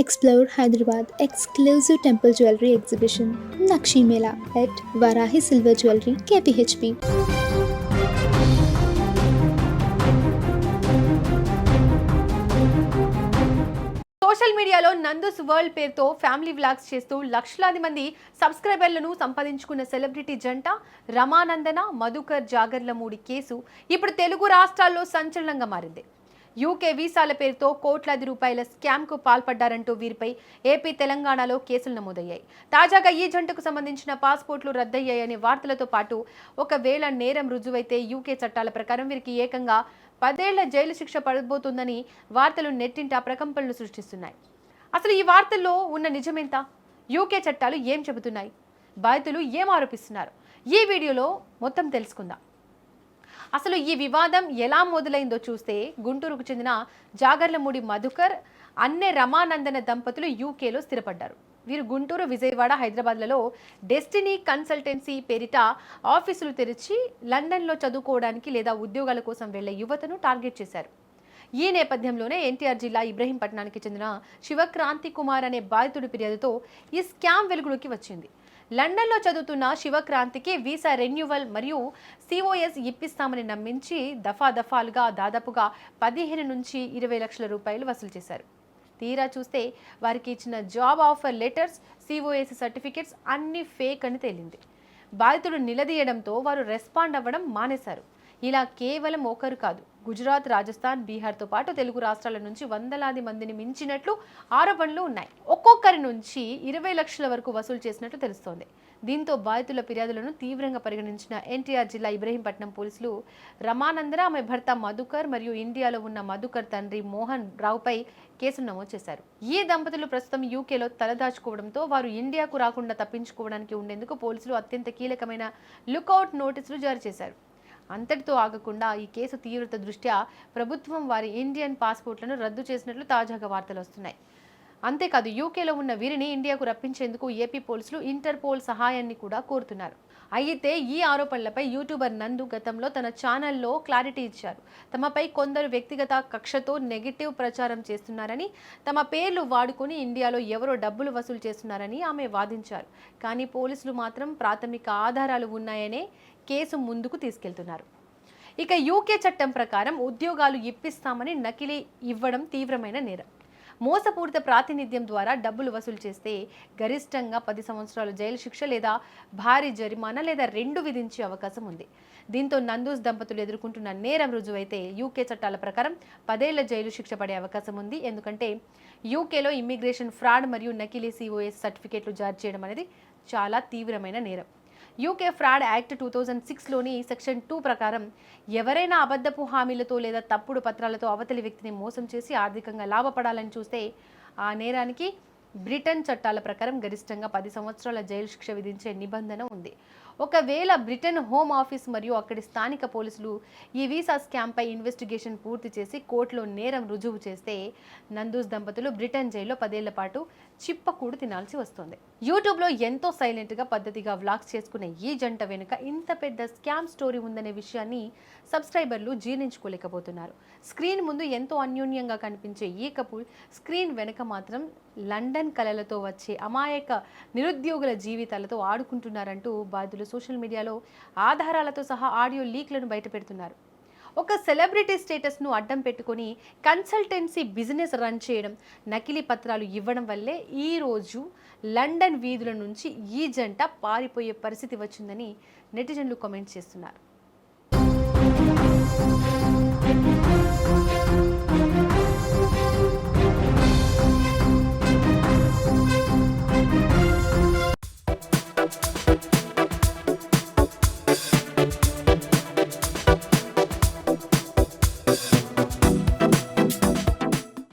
Explore Hyderabad exclusive temple jewelry exhibition Nakshi Mela at Varahi Silver Jewelry KPHP. Social మీడియాలో Nandu's world పేరుతో family vlogs చేస్తూ లక్షలాది మంది సబ్స్క్రైబర్లను సంపాదించుకున్న సెలబ్రిటీ జంట రమానందన మధుకర్ జాగర్లమూడి కేసు ఇప్పుడు తెలుగు రాష్ట్రాల్లో సంచలనంగా మారింది. యూకే వీసాల పేరుతో కోట్లాది రూపాయల స్కామ్కు పాల్పడ్డారంటూ వీరిపై ఏపీ తెలంగాణలో కేసులు నమోదయ్యాయి. తాజాగా ఈ జంటకు సంబంధించిన పాస్పోర్ట్లు రద్దయ్యాయనే వార్తలతో పాటు ఒకవేళ నేరం రుజువైతే యూకే చట్టాల ప్రకారం వీరికి ఏకంగా 10 ఏళ్ల జైలు శిక్ష పడబోతుందని వార్తలు నెట్టింట ప్రకంపనలు సృష్టిస్తున్నాయి. అసలు ఈ వార్తల్లో ఉన్న నిజమేంత? యూకే చట్టాలు ఏం చెబుతున్నాయి? బాధితులు ఏం ఆరోపిస్తున్నారు? ఈ వీడియోలో మొత్తం తెలుసుకుందాం. అసలు ఈ వివాదం ఎలా మొదలైందో చూస్తే గుంటూరుకు చెందిన జాగర్లమూడి మధుకర్ అన్నే రమానందన దంపతులు యూకేలో స్థిరపడ్డారు. వీరు గుంటూరు, విజయవాడ, హైదరాబాద్లలో డెస్టినీ కన్సల్టెన్సీ పేరిట ఆఫీసులు తెరిచి లండన్లో చదువుకోవడానికి లేదా ఉద్యోగాల కోసం వెళ్లే యువతను టార్గెట్ చేశారు. ఈ నేపథ్యంలోనే ఎన్టీఆర్ జిల్లా ఇబ్రహీంపట్నానికి చెందిన శివక్రాంతి కుమార్ అనే బాధితుడి ఫిర్యాదుతో ఈ స్కామ్ వెలుగులోకి వచ్చింది. లండన్లో చదువుతున్న శివక్రాంతికి వీసా రెన్యువల్ మరియు సిఓఎస్ ఇప్పిస్తామని నమ్మించి దఫాలుగా దాదాపుగా 15 నుంచి 20 లక్షల రూపాయలు వసూలు చేశారు. తీరా చూస్తే వారికి ఇచ్చిన job offer letters, cos certificates అన్నీ ఫేక్ అని తేలింది. బాధితుడు నిలదీయడంతో వారు రెస్పాండ్ అవ్వడం మానేశారు. ఇలా కేవలం ఒకరు కాదు, గుజరాత్, రాజస్థాన్, బీహార్తో పాటు తెలుగు రాష్ట్రాల నుంచి వందలాది మందిని మించినట్లు ఆరోపణలు ఉన్నాయి. ఒక్కొక్కరి నుంచి 20 లక్షల వరకు వసూలు చేసినట్లు తెలుస్తోంది. దీంతో బాధితుల ఫిర్యాదులను తీవ్రంగా పరిగణించిన ఎన్టీఆర్ జిల్లా ఇబ్రహీంపట్నం పోలీసులు రమానందన, ఆమె భర్త మధుకర్ మరియు ఇండియాలో ఉన్న మధుకర్ తండ్రి మోహన్ రావుపై కేసులు నమోదు చేశారు. ఈ దంపతులు ప్రస్తుతం యూకేలో తలదాచుకోవడంతో వారు ఇండియాకు రాకుండా తప్పించుకోవడానికి ఉండేందుకు పోలీసులు అత్యంత కీలకమైన లుకౌట్ నోటీసులు జారీ చేశారు. అంతటితో ఆగకుండా ఈ కేసు తీవ్రత దృష్ట్యా ప్రభుత్వం వారి ఇండియన్ పాస్పోర్ట్లను రద్దు చేసినట్లు తాజాగా వార్తలు వస్తున్నాయి. అంతేకాదు, యూకేలో ఉన్న వీరిని ఇండియాకు రప్పించేందుకు ఏపీ పోలీసులు ఇంటర్పోల్ సహాయాన్ని కూడా కోరుతున్నారు. అయితే ఈ ఆరోపణలపై యూట్యూబర్ నందు గతంలో తన ఛానల్లో క్లారిటీ ఇచ్చారు. తమపై కొందరు వ్యక్తిగత కక్షతో నెగిటివ్ ప్రచారం చేస్తున్నారని, తమ పేర్లు వాడుకొని ఇండియాలో ఎవరో డబ్బులు వసూలు చేస్తున్నారని ఆమె వాదించారు. కానీ పోలీసులు మాత్రం ప్రాథమిక ఆధారాలు ఉన్నాయనే కేసు ముందుకు తీసుకెళ్తున్నారు. ఇక యూకే చట్టం ప్రకారం ఉద్యోగాలు ఇప్పిస్తామని నకిలీ ఇవ్వడం తీవ్రమైన నేరం. మోసపూరిత ప్రాతినిధ్యం ద్వారా డబ్బులు వసూలు చేస్తే గరిష్టంగా 10 సంవత్సరాల జైలు శిక్ష లేదా భారీ జరిమానా లేదా 2 విధించే అవకాశం ఉంది. దీంతో నందూస్ దంపతులు ఎదుర్కొంటున్న నేరం రుజువైతే యూకే చట్టాల ప్రకారం 10 ఏళ్ల జైలు శిక్ష పడే అవకాశం ఉంది. ఎందుకంటే యూకేలో ఇమ్మిగ్రేషన్ ఫ్రాడ్ మరియు నకిలీ సిఓఎస్ సర్టిఫికేట్లు జారీ చేయడం అనేది చాలా తీవ్రమైన నేరం. యూకే ఫ్రాడ్ యాక్ట్ 2006లోని సెక్షన్ 2 ప్రకారం ఎవరైనా అబద్ధపు హామీలతో లేదా తప్పుడు పత్రాలతో అవతలి వ్యక్తిని మోసం చేసి ఆర్థికంగా లాభపడాలని చూస్తే ఆ నేరానికి బ్రిటన్ చట్టాల ప్రకారం గరిష్టంగా 10 సంవత్సరాల జైలు శిక్ష విధించే నిబంధన ఉంది. ఒకవేళ బ్రిటన్ హోమ్ ఆఫీస్ మరియు అక్కడి స్థానిక పోలీసులు ఈ వీసా స్కామ్పై ఇన్వెస్టిగేషన్ పూర్తి చేసి కోర్టులో నేరం రుజువు చేస్తే నందూస్ దంపతులు బ్రిటన్ జైల్లో 10 ఏళ్ల పాటు చిప్పకూడు తినాల్సి వస్తుంది. యూట్యూబ్లో ఎంతో సైలెంట్గా పద్ధతిగా వ్లాగ్స్ చేసుకునే ఈ జంట వెనుక ఇంత పెద్ద స్కామ్ స్టోరీ ఉందనే విషయాన్ని సబ్స్క్రైబర్లు జీర్ణించుకోలేకపోతున్నారు. స్క్రీన్ ముందు ఎంతో అన్యోన్యంగా కనిపించే ఈ కపుల్ స్క్రీన్ వెనుక మాత్రం లండన్ కలలతో వచ్చే అమాయక నిరుద్యోగుల జీవితాలతో ఆడుకుంటున్నారంటూ బాధితులు సోషల్ మీడియాలో ఆధారాలతో సహా ఆడియో లీక్లను బయటపెడుతున్నారు. ఒక సెలబ్రిటీ స్టేటస్ను అడ్డం పెట్టుకొని కన్సల్టెన్సీ బిజినెస్ రన్ చేయడం, నకిలీ పత్రాలు ఇవ్వడం వల్లే ఈరోజు లండన్ వీధుల నుంచి ఈ జంట పారిపోయే పరిస్థితి వచ్చిందని నెటిజన్లు కామెంట్స్ చేస్తున్నారు.